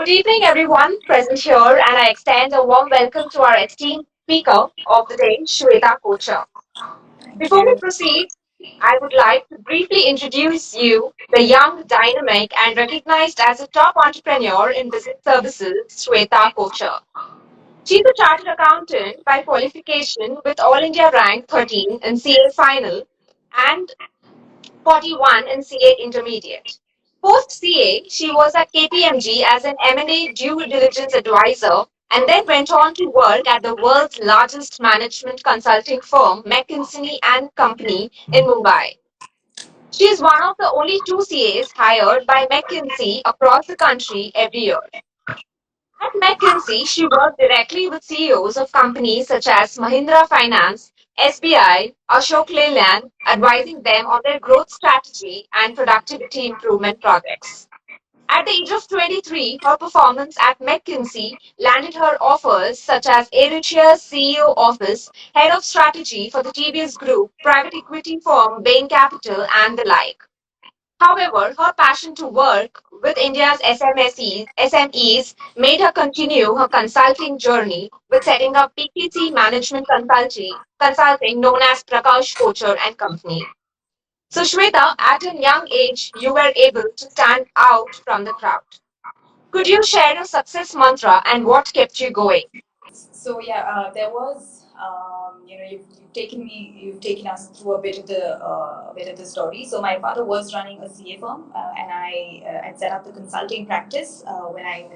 Good evening, everyone present here, and I extend a warm welcome to our esteemed speaker of the day, Shweta Kochar. Thank Before we you. proceed, I would like to briefly introduce you the young, dynamic, and recognized as a top entrepreneur in business services, Shweta Kochar. She's a chartered accountant by qualification with All India rank 13 in CA final and 41 in CA Intermediate. Post CA, she was at KPMG as an M&A due diligence advisor and then went on to work at the world's largest management consulting firm, McKinsey and Company in Mumbai. She is one of the only two CAs hired by McKinsey across the country every year. At McKinsey, she worked directly with CEOs of companies such as Mahindra Finance, SBI, Ashok Leyland, advising them on their growth strategy and productivity improvement projects. At the age of 23, her performance at McKinsey landed her offers such as Air CEO office, head of strategy for the TVS Group, private equity firm Bain Capital, and the like. However, her passion to work with India's SMEs made her continue her consulting journey with setting up PPC Management Consulting known as Prakash Kochar and Company. So, Shweta, at a young age, you were able to stand out from the crowd. Could you share your success mantra and what kept you going? So yeah, there was you've taken us through a bit of the story. So my father was running a CA firm, and I had set up the consulting practice when I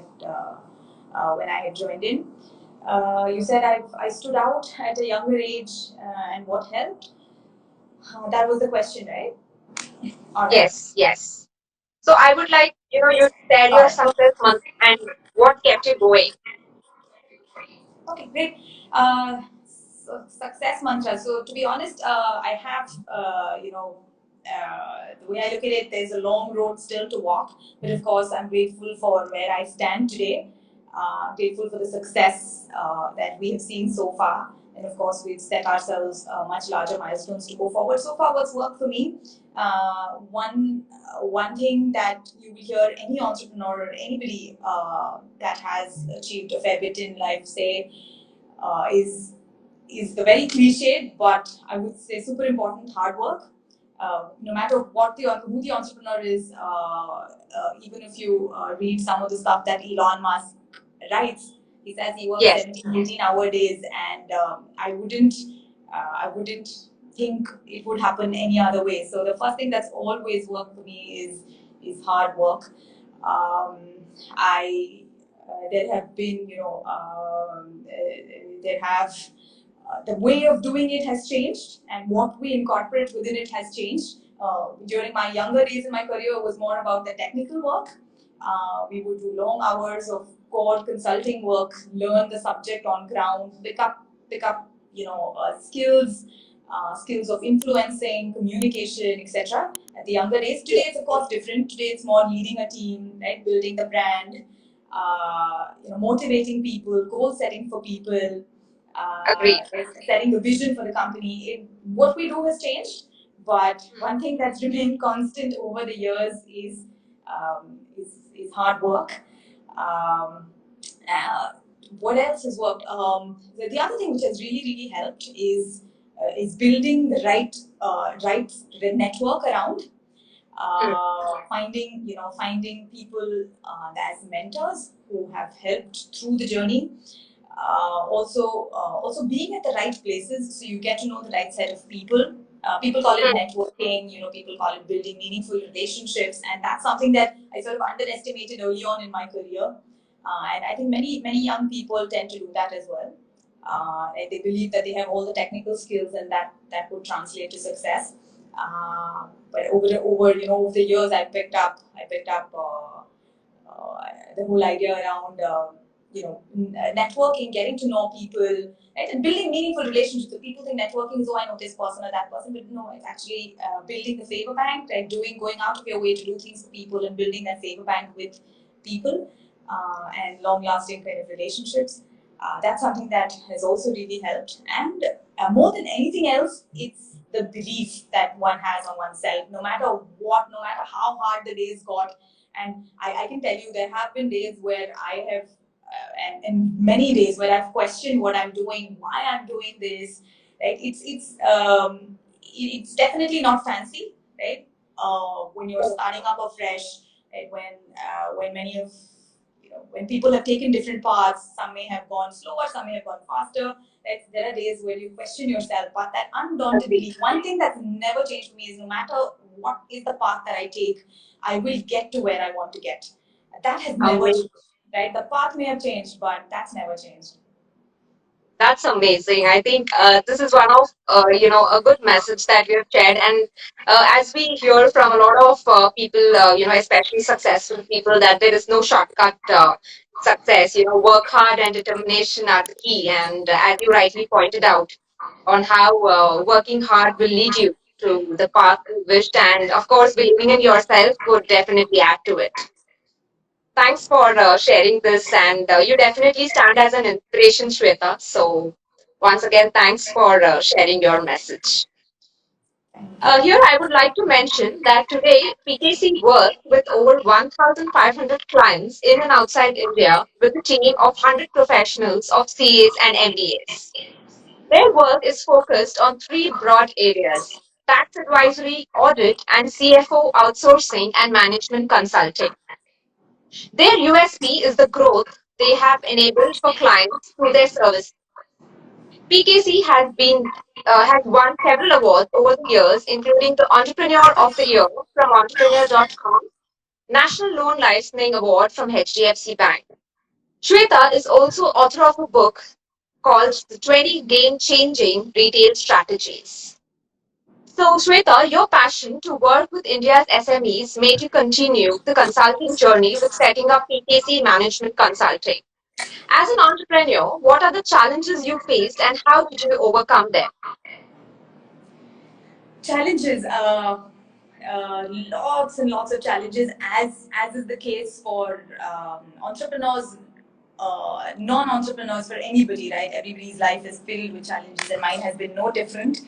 had joined in. You said I stood out at a younger age, and what helped? That was the question, right? All right. Yes, yes. So, I would like, you to share All your right. success mantra and what kept you going. Okay, great. Success mantra. So to be honest, I have, the way I look at it, there's a long road still to walk. But of course, I'm grateful for where I stand today. Grateful for the success that we have seen so far. And of course, we've set ourselves much larger milestones to go forward. So far, what's worked for me? One thing that you will hear any entrepreneur or anybody that has achieved a fair bit in life say uh, is is the very cliched, but I would say super important hard work. No matter what who the entrepreneur is, even if you read some of the stuff that Elon Musk writes, he says he works Yes. 17, 18-hour days, and I wouldn't think it would happen any other way. So the first thing that's always worked for me is hard work. Um, I There have been, there have the way of doing it has changed, and what we incorporate within it has changed. During my younger days in my career, it was more about the technical work. We would do long hours of core consulting work, learn the subject on ground, pick up, skills, skills of influencing, communication, etc. At the younger days, today it's of course different. Today it's more leading a team, right, building the brand, motivating people, goal setting for people, uh, Agreed. setting the vision for the company. What we do has changed, but one thing that's remained constant over the years is hard work. Um, uh, what else has worked? The other thing which has really helped is building the right network around, Mm. finding people as mentors who have helped through the journey. Also being at the right places, so you get to know the right set of people. People call it Mm. networking, people call it building meaningful relationships, and that's something that I sort of underestimated early on in my career. And I think many young people tend to do that as well. And they believe that they have all the technical skills, and that would translate to success. But over the years, I picked up the whole idea around networking, getting to know people, right, and building meaningful relationships. So people think networking is, oh, I know this person or that person, but no, it's actually building the favor bank, right? Going out of your way to do things for people and building that favor bank with people, and long-lasting kind of relationships. That's something that has also really helped. And more than anything else, it's the belief that one has on oneself. No matter what, no matter how hard the days got, And I can tell you there have been days where I have, and many days where I've questioned what I'm doing, why I'm doing this. Right? It's definitely not fancy, right? When you're starting up afresh, right? When many of when people have taken different paths, some may have gone slower, some may have gone faster. Right? There are days where you question yourself, but that undaunted Agree. belief. One thing that's never changed for me is no matter what is the path that I take, I will get to where I want to get. That has never Amazing. changed. Right? The path may have changed, but that's never changed. That's amazing. I think this is one of a good message that you have shared, and as we hear from a lot of people, especially successful people, that there is no shortcut success. Work hard and determination are the key, and as you rightly pointed out, on how working hard will lead you to the path you wished, and of course, believing in yourself would definitely add to it. Thanks for sharing this, and you definitely stand as an inspiration, Shweta. So, once again, thanks for sharing your message. Here, I would like to mention that today PKC works with over 1,500 clients in and outside India with a team of 100 professionals of CAs and MBAs. Their work is focused on three broad areas: tax advisory, audit, and CFO outsourcing and management consulting. Their USP is the growth they have enabled for clients through their service. PKC has won several awards over the years, including the Entrepreneur of the Year from Entrepreneur.com, National Loan Licensing Award from HDFC Bank. Shweta is also author of a book called The 20 Game Changing Retail Strategies. So, Shweta, your passion to work with India's SMEs made you continue the consulting journey with setting up PKC Management Consulting. As an entrepreneur, what are the challenges you faced and how did you overcome them? Challenges, lots and lots of challenges, as is the case for entrepreneurs, non-entrepreneurs, for anybody, right? Everybody's life is filled with challenges, and mine has been no different.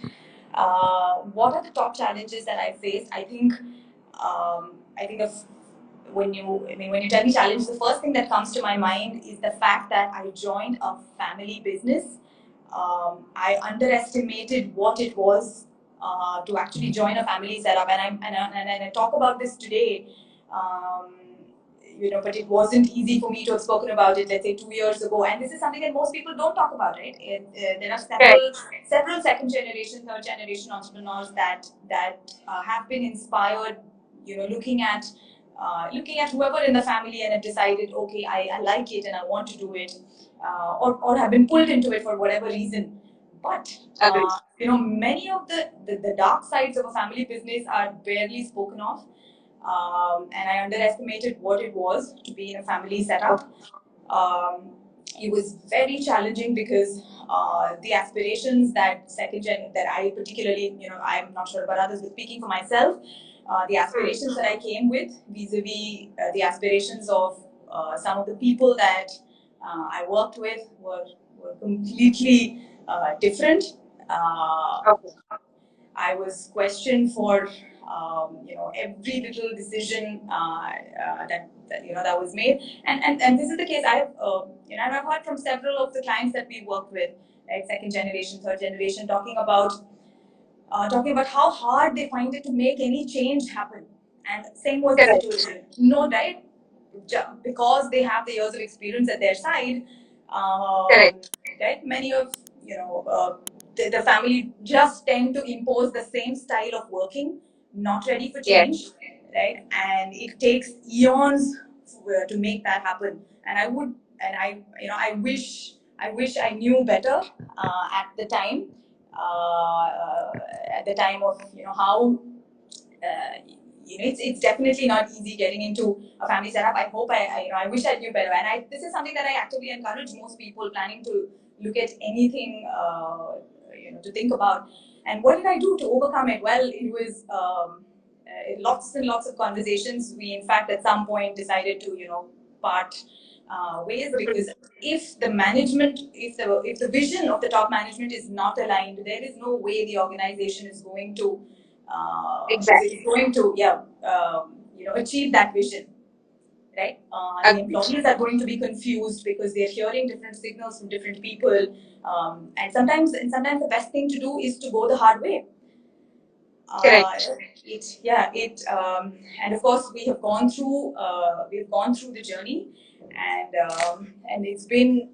What are the top challenges that I faced? I think of when you tell me challenge, the first thing that comes to my mind is the fact that I joined a family business. I underestimated what it was to actually join a family setup, and I talk about this today. Um, but it wasn't easy for me to have spoken about it, let's say 2 years ago. And this is something that most people don't talk about, right? There are Correct. several second generation, third generation entrepreneurs that have been inspired, looking at whoever in the family and have decided, okay, I like it and I want to do it, or have been pulled into it for whatever reason. But Agree. many of the dark sides of a family business are barely spoken of, and I underestimated what it was to be in a family setup. Um, it was very challenging because the aspirations that second gen that I particularly, I'm not sure about others, but speaking for myself, the Hmm. aspirations that I came with vis-a-vis the aspirations of some of the people that I worked with were completely different. Uh, Okay. I was questioned for every little decision that was made, and this is the case. I've heard from several of the clients that we work with, right, second generation, third generation, talking about how hard they find it to make any change happen. And same was the Correct. situation. No, right? Because they have the years of experience at their side, Correct. right? Many of the family just tend to impose the same style of working, not ready for Yes. change, right? And it takes eons to make that happen. And I wish I knew better at the time, of how it's definitely not easy getting into a family setup. I hope I wish I knew better. And this is something that I actively encourage most people planning to look at anything, to think about. And what did I do to overcome it? Well, it was lots and lots of conversations. We, in fact, at some point decided to, part ways, because if the vision of the top management is not aligned, there is no way the organization is going to Exactly. achieve that vision. right? The Agreed. employees are going to be confused because they're hearing different signals from different people, and sometimes the best thing to do is to go the hard way. Uh, Correct. and of course we've gone through the journey, and it's been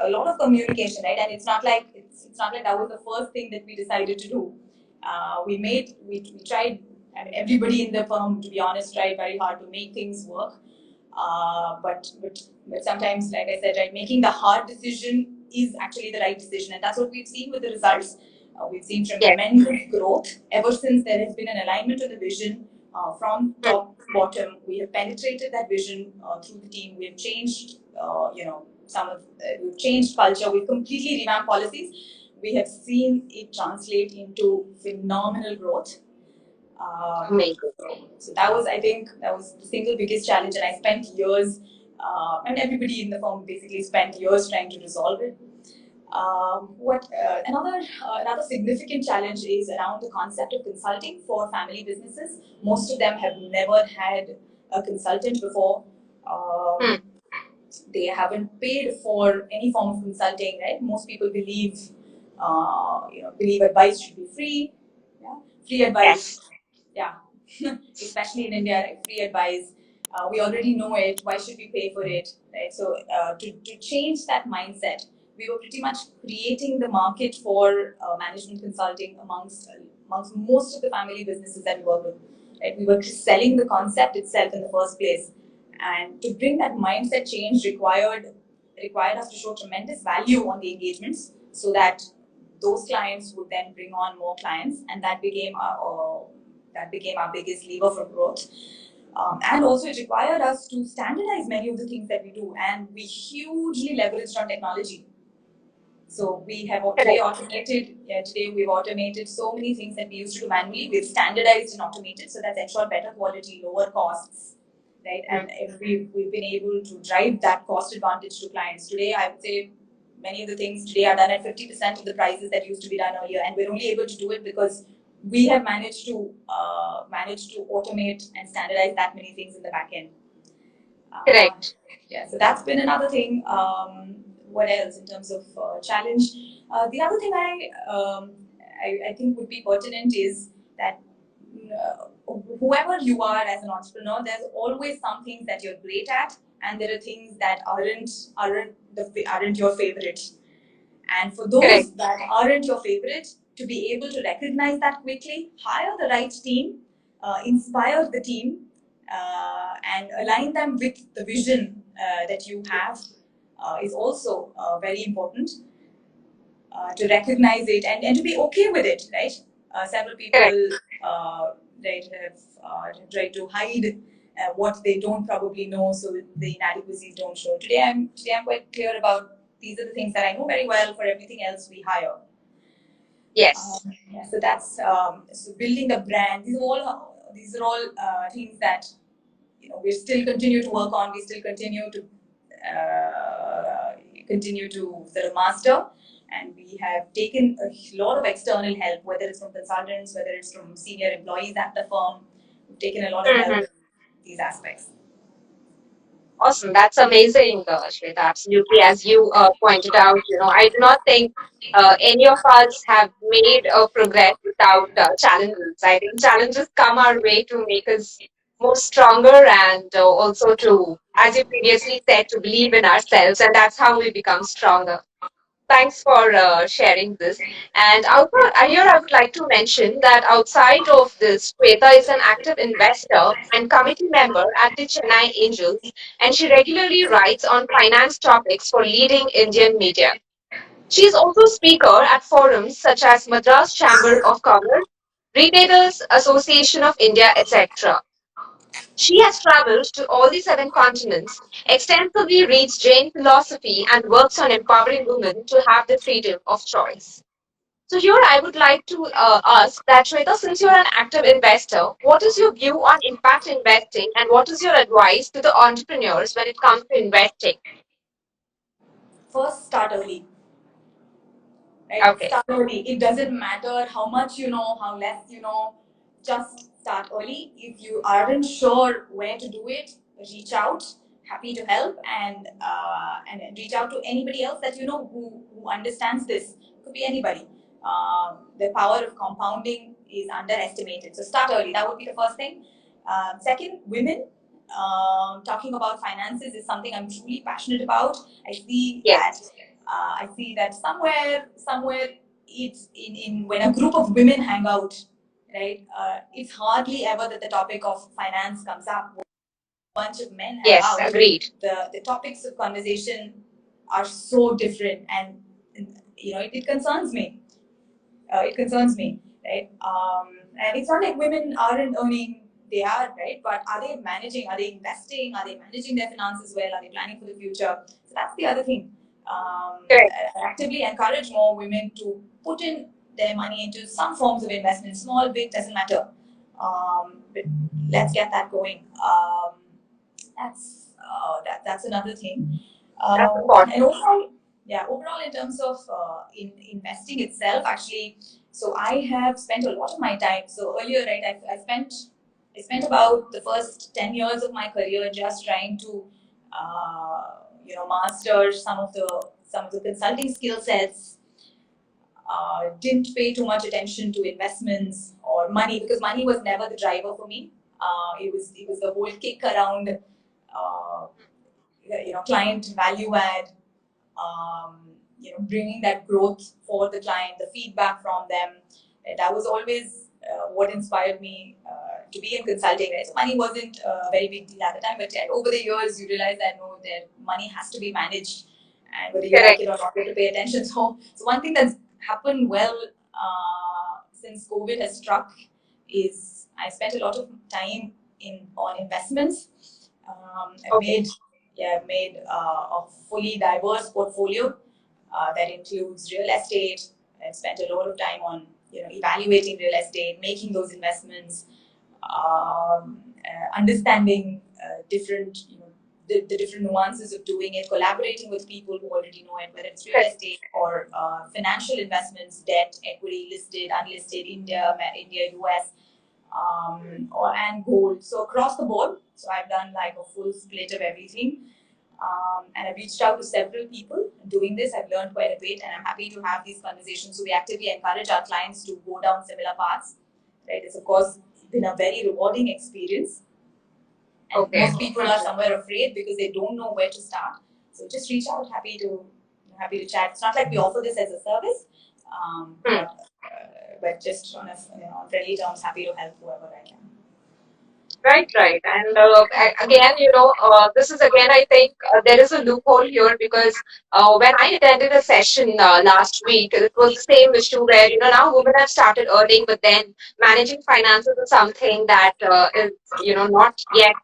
a lot of communication, right? And it's not like that was the first thing that we decided to do. We tried. I mean, everybody in the firm, to be honest, tried very hard to make things work. But sometimes, like I said, right, making the hard decision is actually the right decision, and that's what we've seen with the results. We've seen Yes. tremendous growth ever since there has been an alignment of the vision from Mm. top to bottom. We have penetrated that vision through the team. We have changed, we've changed culture. We've completely revamped policies. We have seen it translate into phenomenal growth. Amazing. So that was, I think, that was the single biggest challenge, and I spent years, and everybody in the firm basically spent years trying to resolve it. What another significant challenge is around the concept of consulting for family businesses. Most of them have never had a consultant before. Hmm. They haven't paid for any form of consulting, right? Most people believe advice should be free. Yeah, free advice. Yes. Yeah, especially in India, right? Free advice. We already know it. Why should we pay for it, right? So to change that mindset, we were pretty much creating the market for management consulting amongst most of the family businesses that we work with. Right? We were selling the concept itself in the first place, and to bring that mindset change required us to show tremendous value on the engagements, so that those clients would then bring on more clients, and that became our biggest lever for growth. And also, it required us to standardize many of the things that we do, and we hugely leveraged on technology. So we have today Correct. automated. Yeah, today we've automated so many things that we used to do manually. We've standardized and automated, so that's ensured better quality, lower costs, right? Mm. And we've been able to drive that cost advantage to clients. Today, I would say many of the things today are done at 50% of the prices that used to be done earlier, and we're only able to do it because we have managed to automate and standardize that many things in the back end. Uh, Correct. yeah, so that's been another thing. What else in terms of challenge? The other thing I think would be pertinent is that whoever you are as an entrepreneur, there's always some things that you're great at, and there are things that aren't your favorite. And for Correct. those that aren't your favorite, to be able to recognize that quickly, hire the right team, inspire the team, and align them with the vision that you have is also very important. To recognize it, and to be okay with it, right? Several people Correct. have tried to hide what they don't probably know, so that the inadequacies don't show. Today I'm quite clear about these are the things that I know very well. For everything else, we hire. Yes. Yeah, so that's so building the brand. These are all things that we still continue to work on. We still continue to sort of master, and we have taken a lot of external help, whether it's from consultants, whether it's from senior employees at the firm. We've taken a lot of help Mhm. in these aspects. Awesome. That's amazing, Shweta. Absolutely. As you pointed out, I do not think any of us have made a progress without challenges. I think challenges come our way to make us more stronger and also to, as you previously said, to believe in ourselves. And that's how we become stronger. Thanks for sharing this. And also, here I would like to mention that outside of this, Shweta is an active investor and committee member at the Chennai Angels, and she regularly writes on finance topics for leading Indian media. She is also speaker at forums such as Madras Chamber of Commerce, Retailers Association of India, etc. She has traveled to all the seven continents, extensively reads Jain philosophy, and works on empowering women to have the freedom of choice. So here I would like to ask that Shweta, since you're an active investor, what is your view on impact investing and what is your advice to the entrepreneurs when it comes to investing? First, start early. Right? Okay. Start early. It doesn't matter how much you know, how less you know. Just start early. If you aren't sure where to do it, reach out. Happy to help, and reach out to anybody else that you know who understands this. Could be anybody. The power of compounding is underestimated. So start early. That would be the first thing. Second, women. Talking about finances is something I'm truly passionate about. I see that. Yes. I see that somewhere it's in when a group of women hang out, right? It's hardly ever that the topic of finance comes up. Bunch of men hang Yes. out, Agreed. the topics of conversation are so different, and it concerns me. It concerns me, right? And it's not like women aren't earning; they are, right? But are they managing? Are they investing? Are they managing their finances well? Are they planning for the future? So that's the other thing. Correct. I actively encourage more women to put in their money into some forms of investment, small, big, doesn't matter. But let's get that going. That's another thing. That's important. And overall, yeah, overall in terms of in investing itself, actually, so I have spent a lot of my time. So earlier, right, I spent about the first 10 years of my career just trying to, master some of the consulting skill sets. Didn't pay too much attention to investments or money because money was never the driver for me. It was the whole kick around, client value add, bringing that growth for the client, the feedback from them. And that was always what inspired me to be in consulting. Right? So money wasn't a very big deal at the time, but over the years you realize that no, that money has to be managed, and whether you like Correct. it or not, you have to pay attention. So one thing that's happened well since COVID has struck is I spent a lot of time on investments. I've Okay. made a fully diverse portfolio that includes real estate. I've spent a lot of time on evaluating real estate, making those investments, understanding different the different nuances of doing it, collaborating with people who already know it, whether it's real Correct. estate or financial investments, debt, equity, listed, unlisted, India, US, and gold. So across the board. So I've done like a full split of everything. And I've reached out to several people doing this. I've learned quite a bit, and I'm happy to have these conversations. So we actively encourage our clients to go down similar paths. Right? It's of course been a very rewarding experience, and Okay. most people are somewhere afraid because they don't know where to start. So just reach out. Happy to chat. It's not like we offer this as a service, um, Hmm. but but just on friendly terms, happy to help whoever I can. Right, right. And again, this is again, I think there is a loophole here because when I attended a session last week, it was the same issue where, now women have started earning, but then managing finances is something that is, not yet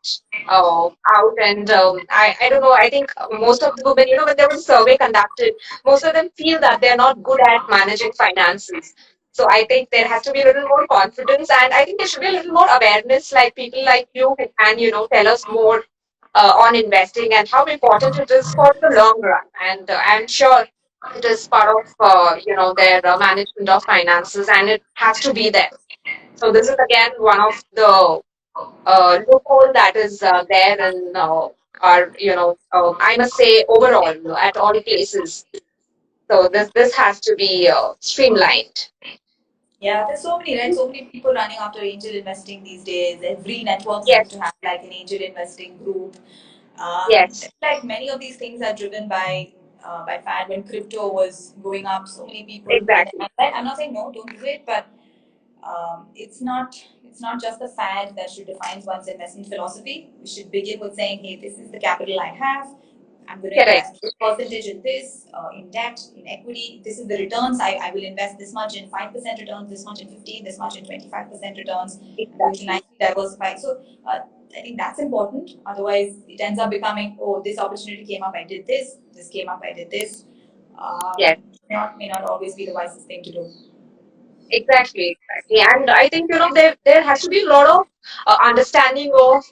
out. And I don't know, I think most of the women, when there was a survey conducted, most of them feel that they're not good at managing finances. So I think there has to be a little more confidence, and I think there should be a little more awareness, like people like you who can, tell us more on investing and how important it is for the long run. And I'm sure it is part of, their management of finances, and it has to be there. So this is again one of the loophole that is there in our, I must say overall at all places. So this has to be streamlined. Yeah, there's so many, right? So many people running after angel investing these days. Every network seems Yes, to have like an angel investing group. yes, Like many of these things are driven by fad. When crypto was going up, so many people went. exactly. I'm not saying no, don't do it, but it's not just the fad that should define one's investment philosophy. We should begin with saying, hey, this is the capital I have. I'm going to Correct. invest this percentage in this, in debt, in equity. This is the returns. I will invest this much in 5% returns, this much in 15, this much in 25% returns. I'm going to Exactly. nicely diversify. So I think that's important. Otherwise, it ends up becoming, oh, this opportunity came up, I did this. This came up, I did this. Yes, May not always be the wisest thing to do. exactly, exactly. And I think, there has to be a lot of understanding of,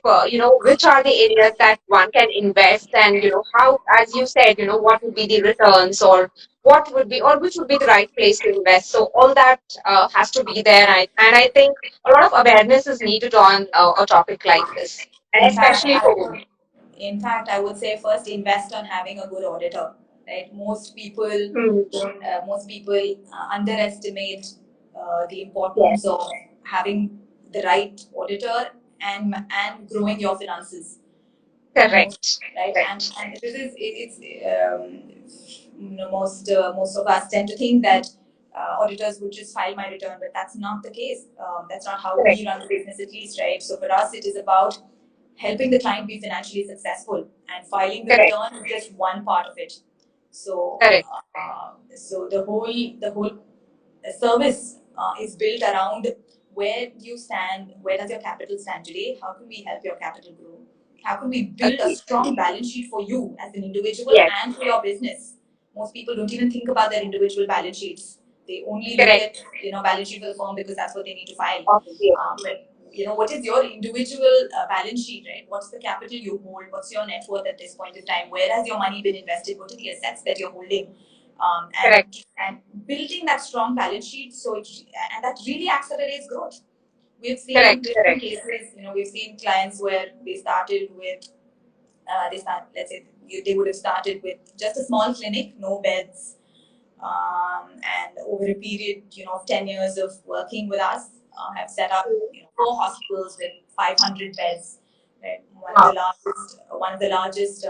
which are the areas that one can invest and, how, as you said, what would be the returns or what would be, or which would be the right place to invest. So all that has to be there. And I think a lot of awareness is needed on a topic like this, and In fact, especially for women. in fact, I would say first invest on having a good auditor. Right? Most people underestimate the Yes. importance of having the right auditor and growing your finances. Most Correct. right, and this is it's most of us tend to think that auditors would just file my return, but that's not the case. That's not how Correct. we run the business, at least, right? So for us, it is about helping the client be financially successful, and filing the Correct. return is just one part of it. So, Correct. so the whole service is built around where you stand, where does your capital stand today, how can we help your capital grow, how can we build a Agree. strong balance sheet for you as an individual Yes. and for your business. Most people don't even think about their individual balance sheets. They only look Correct. at balance sheet for the firm because that's what they need to file. Obviously. But what is your individual balance sheet, right? What's the capital you hold? What's your net worth at this point in time? Where has your money been invested? What are the assets that you're holding? Um, Correct. and and building that strong balance sheet, and that really accelerates growth. We've seen Correct. different cases. We've seen clients where they started with let's say they would have started with just a small clinic, no beds, and over a period of 10 years of working with us, have set up 4 hospitals with 500 beds. Right? Wow. One of the largest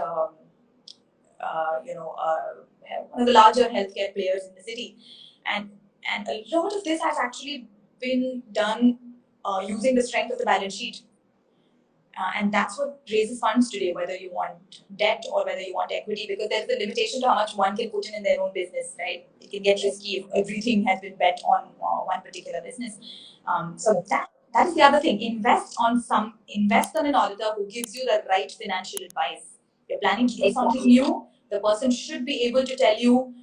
one of the larger healthcare players in the city, and a lot of this has actually been done using the strength of the balance sheet. And that's what raises funds today, whether you want debt or whether you want equity, because there's a limitation to how much one can put in their own business, right? It can get risky if everything has been bet on one particular business. So that is the other thing. Invest on an auditor who gives you the right financial advice. You're planning to do something Exactly. new, the person should be able to tell you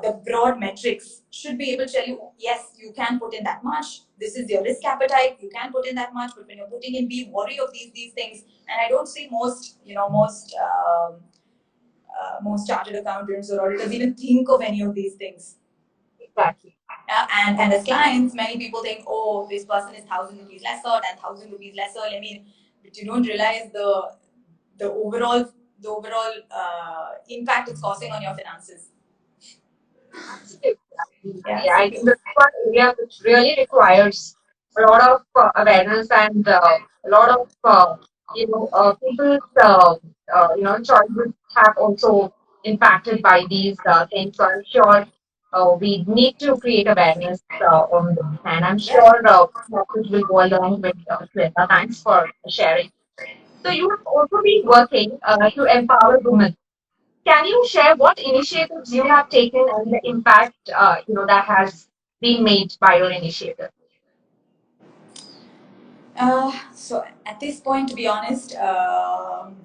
the broad metrics, should be able to tell you, yes, you can put in that much. This is your risk appetite. You can put in that much, but when you're putting in, be wary of these things. And I don't see most chartered accountants or auditors even think of any of these things. Exactly. And as clients, many people think, oh, this person is 1,000 rupees lesser, 10,000 rupees lesser. I mean, but you don't realize the overall impact it's causing on your finances. Absolutely. Yeah. Absolutely. I think this is one area which really requires a lot of awareness and a lot of people's choices have also impacted by these things. So I'm sure we need to create awareness on this, and I'm Yeah. sure message will go along with Shweta. Thanks for sharing. So you have also been working to empower women. Can you share what initiatives you have taken and the impact that has been made by your initiative? So at this point, to be honest, I'm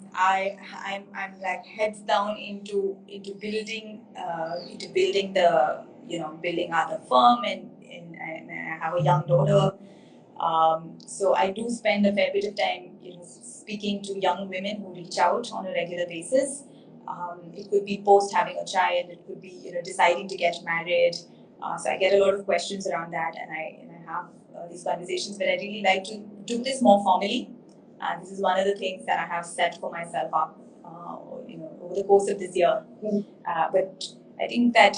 like heads down into building the building out the firm, and I have a young daughter. So I do spend a fair bit of time speaking to young women who reach out on a regular basis. It could be post having a child, it could be deciding to get married. So I get a lot of questions around that, and I have these conversations. But I really like to do this more formally. This is one of the things that I have set for myself up, over the course of this year. But I think that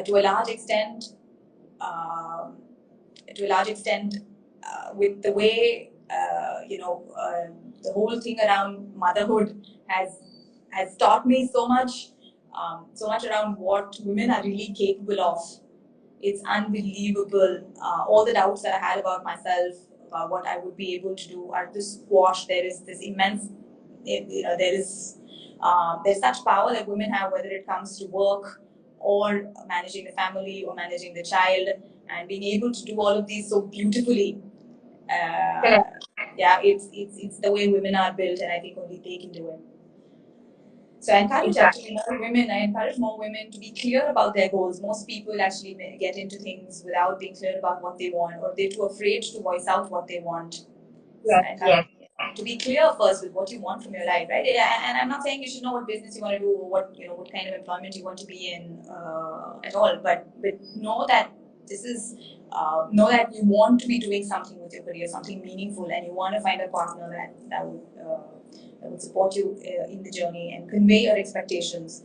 to a large extent, um, with the way the whole thing around motherhood has taught me so much around what women are really capable of. It's unbelievable. All the doubts that I had about myself, about what I would be able to do, are just squashed. There is this immense, there's such power that women have, whether it comes to work or managing the family or managing the child, and being able to do all of these so beautifully. Uh, Correct. yeah, it's the way women are built, and I think only they can do it. So I encourage Exactly. actually more women. I encourage more women to be clear about their goals. Most people actually get into things without being clear about what they want, or they're too afraid to voice out what they want. So Yes. I encourage Yes. to be clear first with what you want from your life, right? And I'm not saying you should know what business you want to do or what kind of employment you want to be in at all, but know that this is know that you want to be doing something with your career, something meaningful, and you want to find a partner that would support you in the journey and convey your expectations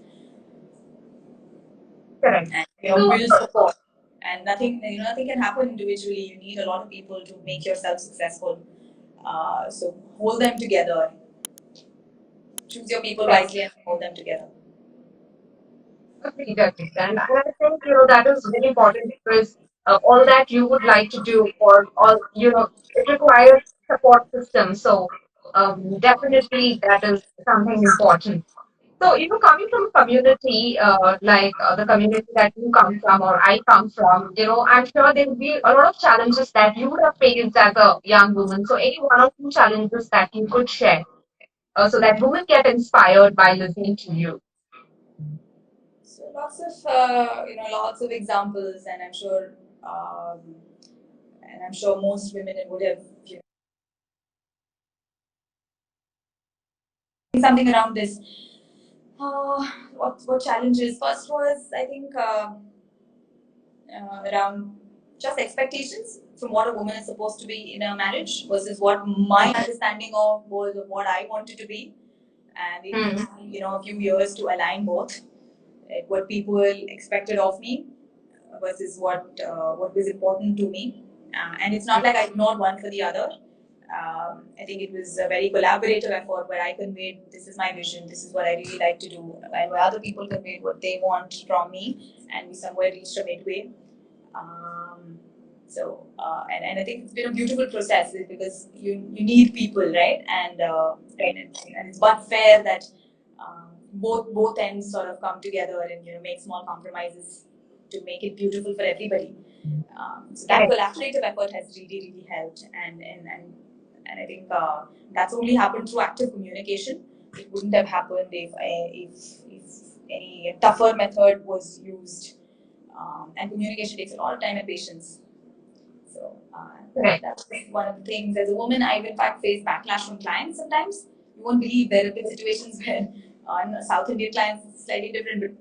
Correct. and So, build support. And nothing can happen individually. You need a lot of people to make yourself successful. So hold them together. Choose your people correct. wisely and hold them together. Agreed, agreed. And I think, that is very important because all that you would like to do or all, it requires support system. So, definitely that is something important. So, coming from a community, like the community that you come from or I come from, I'm sure there will be a lot of challenges that you would have faced as a young woman. So, any one or two challenges that you could share so that women get inspired by listening to you. So lots of examples, and I'm sure most women would have something around this. What challenges? First was, I think, around just expectations from what a woman is supposed to be in a marriage versus what my understanding of was of what I wanted to be, and it Hmm. took a few years to align both, what people expected of me versus what was important to me. And it's not like I ignored one for the other. I think it was a very collaborative effort where I conveyed this is my vision, this is what I really like to do, and where other people conveyed what they want from me, and we somewhere reached a midway. Um, and I think it's been a beautiful process because you need people, right? And it's but fair that both ends sort of come together and make small compromises to make it beautiful for everybody. So that Correct. collaborative effort has really helped, and I think that's only happened through active communication. It wouldn't have happened if any tougher method was used. And communication takes a lot of time and patience. So Correct. that's one of the things. As a woman, I've in fact faced backlash from clients sometimes. You won't believe there have been situations where South Indian clients it's slightly different, but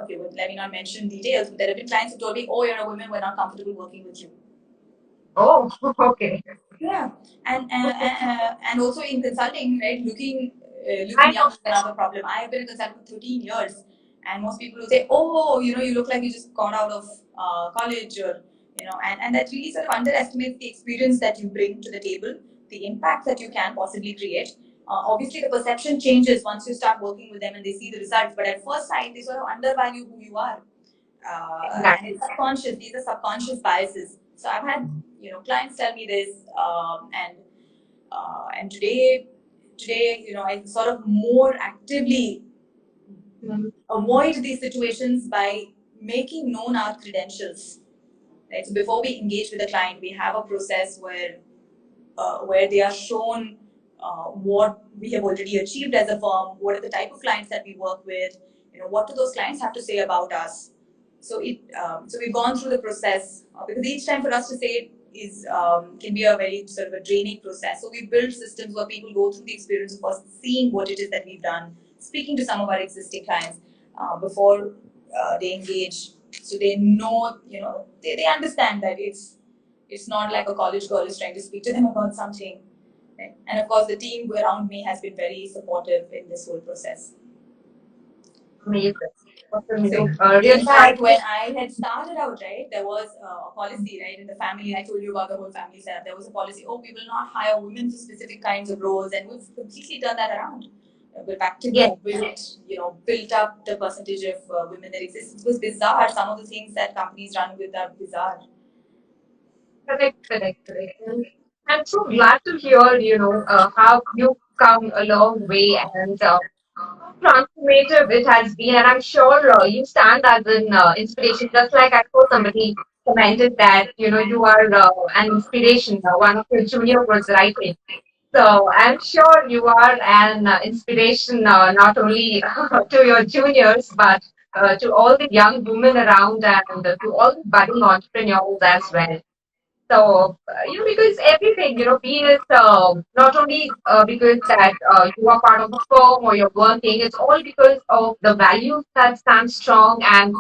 okay, well, let me not mention details. But there have been clients who told me, "Oh, you're a woman. We're not comfortable working with you." Oh, okay. Yeah, and also in consulting, right? Looking I young is another problem. I have been a consultant for 13 years, and most people will say, "Oh, you look like you just got out of college," or and that really sort of underestimates the experience that you bring to the table, the impact that you can possibly create. Obviously, the perception changes once you start working with them and they see the results. But at first sight, they sort of undervalue who you are, and exactly. it's subconscious. These are subconscious biases. So I've had clients tell me this, and today I sort of more actively Mhm. avoid these situations by making known our credentials. Right. So before we engage with a client, we have a process where they are shown what we have already achieved as a firm, what are the type of clients that we work with, what do those clients have to say about us. So we've gone through the process because each time for us to say it is can be a very sort of a draining process. So we build systems where people go through the experience of first seeing what it is that we've done, speaking to some of our existing clients before they engage, so they know, they understand that it's not like a college girl is trying to speak to them about something. Right? And of course, the team around me has been very supportive in this whole process. Amazing. Awesome. So, Really in hard. fact, when I had started out, right, there was a policy, right, in the family. I told you about the whole family setup. There was a policy. Oh, we will not hire women for specific kinds of roles, and we've completely turned that around. We've Yes, actively built up the percentage of women that exists. It was bizarre. Some of the things that companies run with are bizarre. correct, correct, correct. And I'm so glad to hear, how you've come a long way and how transformative it has been. And I'm sure you stand as an inspiration, just like I saw somebody commented that, you are an inspiration. One of your junior was writing. So I'm sure you are an inspiration not only to your juniors, but to all the young women around and to all the budding entrepreneurs as well. So, because everything, be it not only because that you are part of a firm or you're working, it's all because of the values that stand strong and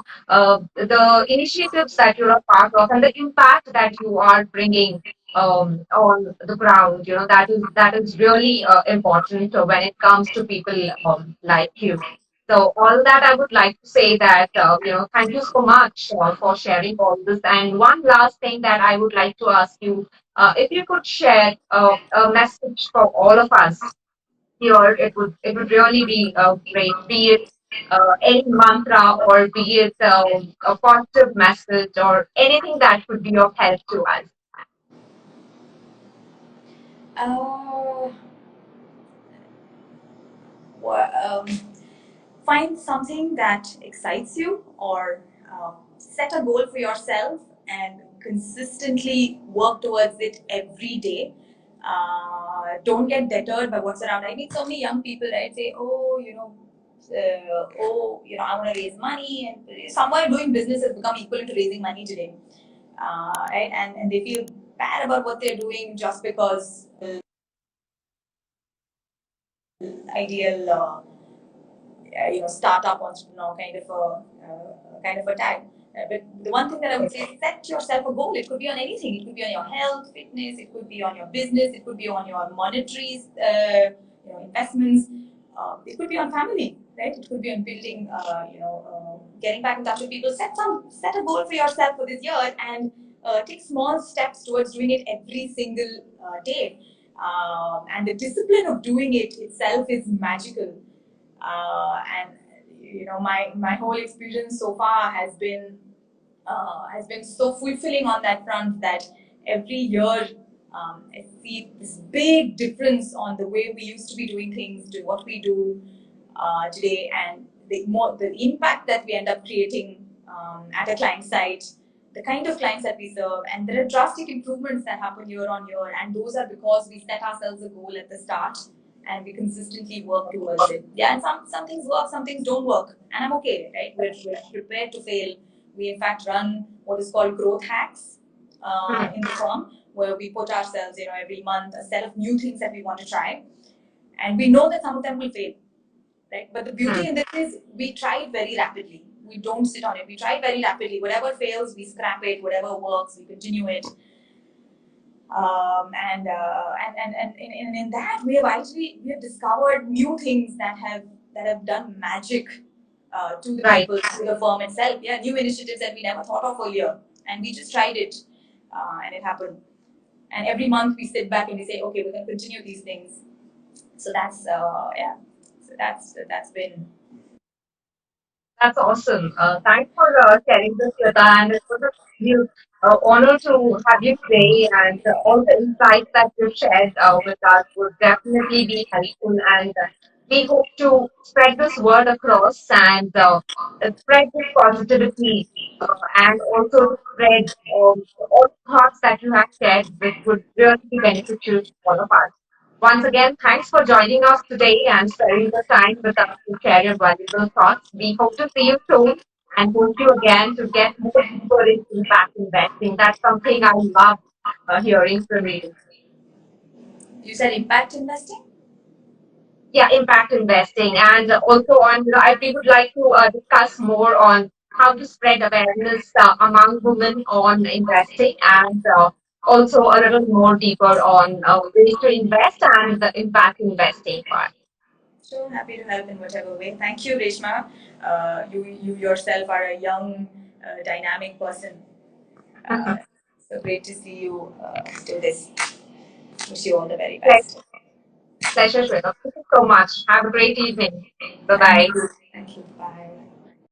the initiatives that you're a part of and the impact that you are bringing on the ground. That is really important when it comes to people like you. So all that I would like to say that thank you so much for sharing all this. And one last thing that I would like to ask you, if you could share a message for all of us here, it would really be great. Be it any mantra or be it a positive message or anything that could be of help to us. Uh, wha- um, Find something that excites you, or set a goal for yourself and consistently work towards it every day. Don't get deterred by what's around. I meet so many young people, right? Say, oh, I want to raise money, and somewhere doing business has become equivalent to raising money today, right? And they feel bad about what they're doing just because ideal startup entrepreneur kind of a tag. But the one thing that I would say is set yourself a goal. It could be on anything. It could be on your health, fitness. It could be on your business. It could be on your monetary investments. It could be on family, right? It could be on building, getting back in touch with people. Set a goal for yourself for this year and take small steps towards doing it every single day. And the discipline of doing it itself is magical. And my whole experience so far has been so fulfilling on that front that every year I see this big difference on the way we used to be doing things to what we do today, and the impact that we end up creating at a client site, the kind of clients that we serve, and there are drastic improvements that happen year on year, and those are because we set ourselves a goal at the start and we consistently work towards it. Yeah, and some things work, some things don't work, and I'm okay, right? We're prepared to fail. We in fact run what is called growth hacks Hmm. in the firm, where we put ourselves, every month a set of new things that we want to try, and we know that some of them will fail, right? But the Hmm. beauty in this is we try it very rapidly. We don't sit on it. We try it very rapidly. Whatever fails, we scrap it. Whatever works, we continue it. And in that we have discovered new things that have done magic to the Right. people, to the firm itself. Yeah, new initiatives that we never thought of earlier, and we just tried it, and it happened. And every month we sit back and we say, okay, we're going to continue these things. So that's yeah. So that's been. That's awesome. Thanks for sharing this with us. And it was a real honor to have you today. And all the insights that you shared with us would definitely be helpful. And we hope to spread this word across and spread this positivity and also to spread all the thoughts that you have shared, which would really be beneficial to all of us. Once again, thanks for joining us today and sparing the time with us to share your valuable thoughts. We hope to see you soon and hope you again to get more deeper into impact investing. That's something I love hearing from you. You said impact investing? Yeah, impact investing. And also on, we would like to discuss more on how to spread awareness among women on investing and also a little more deeper on ways to invest and the impact investing part. So happy to help in whatever way. Thank you, Reshma. You yourself are a young, dynamic person. Uh, so great to see you do this. Wish you all the very best. Pleasure, Shweta. Thank you so much. Have a great evening. Bye And bye. you.